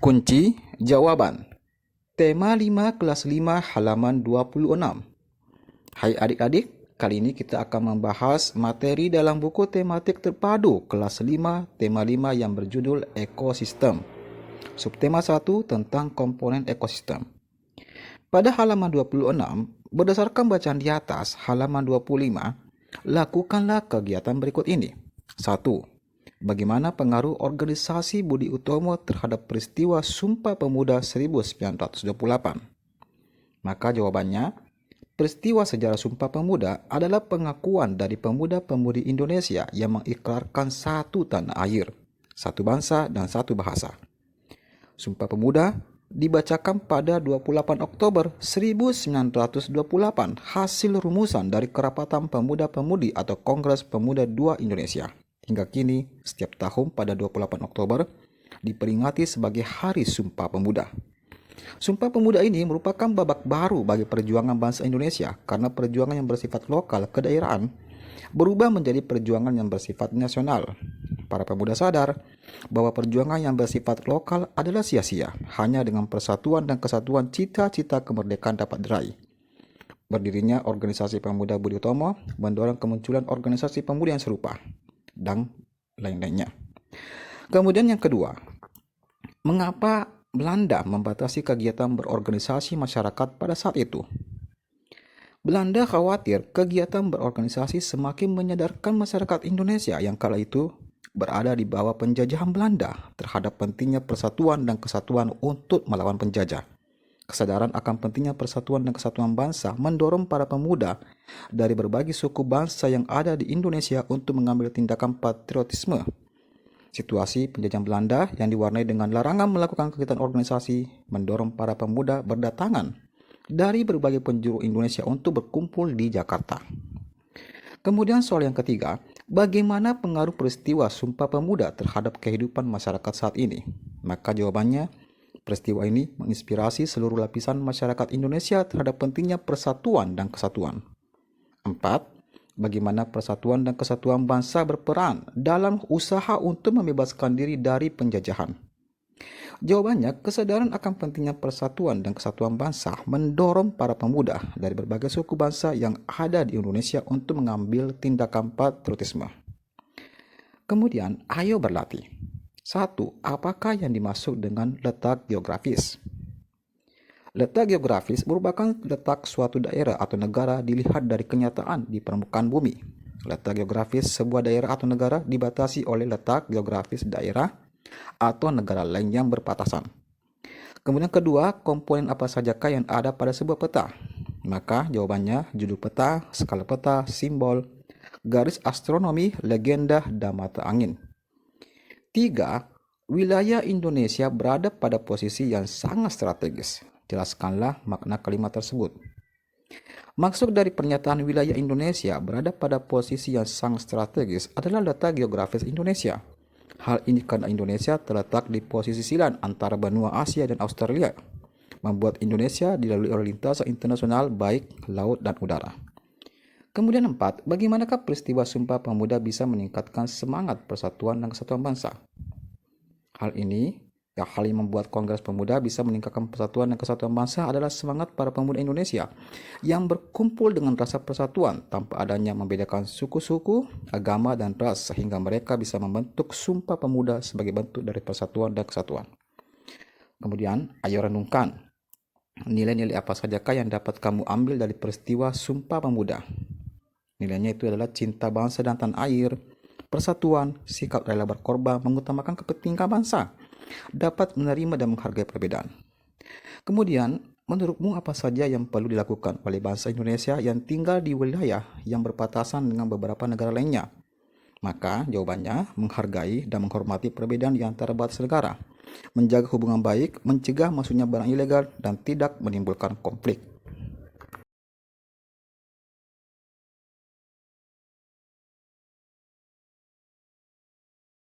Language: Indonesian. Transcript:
Kunci jawaban. Tema 5 kelas 5 halaman 26. Hai adik-adik, kali ini kita akan membahas materi dalam buku tematik terpadu kelas 5, tema 5 yang berjudul ekosistem. Subtema 1 tentang komponen ekosistem. Pada halaman 26, berdasarkan bacaan di atas, halaman 25, lakukanlah kegiatan berikut ini. 1. Bagaimana pengaruh organisasi Budi Utomo terhadap peristiwa Sumpah Pemuda 1928? Maka jawabannya, peristiwa sejarah Sumpah Pemuda adalah pengakuan dari pemuda-pemudi Indonesia yang mengikrarkan satu tanah air, satu bangsa, dan satu bahasa. Sumpah Pemuda dibacakan pada 28 Oktober 1928 hasil rumusan dari Kerapatan Pemuda-Pemudi atau Kongres Pemuda II Indonesia. Hingga kini, setiap tahun pada 28 Oktober diperingati sebagai Hari Sumpah Pemuda. Sumpah Pemuda ini merupakan babak baru bagi perjuangan bangsa Indonesia karena perjuangan yang bersifat lokal kedaerahan berubah menjadi perjuangan yang bersifat nasional. Para pemuda sadar bahwa perjuangan yang bersifat lokal adalah sia-sia. Hanya dengan persatuan dan kesatuan cita-cita kemerdekaan dapat diraih. Berdirinya Organisasi Pemuda Budi Utomo mendorong kemunculan organisasi pemuda yang serupa dan lain-lainnya. Kemudian yang kedua, mengapa Belanda membatasi kegiatan berorganisasi masyarakat pada saat itu? Belanda khawatir kegiatan berorganisasi semakin menyadarkan masyarakat Indonesia yang kala itu berada di bawah penjajahan Belanda terhadap pentingnya persatuan dan kesatuan untuk melawan penjajah. Kesadaran akan pentingnya persatuan dan kesatuan bangsa mendorong para pemuda dari berbagai suku bangsa yang ada di Indonesia untuk mengambil tindakan patriotisme. Situasi penjajahan Belanda yang diwarnai dengan larangan melakukan kegiatan organisasi mendorong para pemuda berdatangan dari berbagai penjuru Indonesia untuk berkumpul di Jakarta. Kemudian soal yang ketiga, bagaimana pengaruh peristiwa Sumpah Pemuda terhadap kehidupan masyarakat saat ini? Maka jawabannya, peristiwa ini menginspirasi seluruh lapisan masyarakat Indonesia terhadap pentingnya persatuan dan kesatuan. 4. Bagaimana persatuan dan kesatuan bangsa berperan dalam usaha untuk membebaskan diri dari penjajahan? Jawabannya, kesadaran akan pentingnya persatuan dan kesatuan bangsa mendorong para pemuda dari berbagai suku bangsa yang ada di Indonesia untuk mengambil tindakan patriotisme. Kemudian, ayo berlatih. 1. Apakah yang dimaksud dengan letak geografis? Letak geografis merupakan letak suatu daerah atau negara dilihat dari kenyataan di permukaan bumi. Letak geografis sebuah daerah atau negara dibatasi oleh letak geografis daerah atau negara lain yang berbatasan. Kemudian kedua, komponen apa sajakah yang ada pada sebuah peta? Maka jawabannya judul peta, skala peta, simbol, garis astronomi, legenda, dan mata angin. 3. Wilayah Indonesia berada pada posisi yang sangat strategis. Jelaskanlah makna kalimat tersebut. Maksud dari pernyataan wilayah Indonesia berada pada posisi yang sangat strategis adalah letak geografis Indonesia. Hal ini karena Indonesia terletak di posisi silang antara benua Asia dan Australia, membuat Indonesia dilalui oleh lintasan internasional baik laut dan udara. Kemudian 4, bagaimanakah peristiwa Sumpah Pemuda bisa meningkatkan semangat persatuan dan kesatuan bangsa? Hal yang membuat Kongres Pemuda bisa meningkatkan persatuan dan kesatuan bangsa adalah semangat para pemuda Indonesia yang berkumpul dengan rasa persatuan tanpa adanya membedakan suku-suku, agama, dan ras sehingga mereka bisa membentuk Sumpah Pemuda sebagai bentuk dari persatuan dan kesatuan. Kemudian, ayo renungkan nilai-nilai apa sajakah yang dapat kamu ambil dari peristiwa Sumpah Pemuda. Nilainya itu adalah cinta bangsa dan tanah air, persatuan, sikap rela berkorban, mengutamakan kepentingan bangsa, dapat menerima dan menghargai perbedaan. Kemudian, menurutmu apa saja yang perlu dilakukan oleh bangsa Indonesia yang tinggal di wilayah yang berbatasan dengan beberapa negara lainnya? Maka jawabannya, menghargai dan menghormati perbedaan di antara batas negara, menjaga hubungan baik, mencegah masuknya barang ilegal, dan tidak menimbulkan konflik.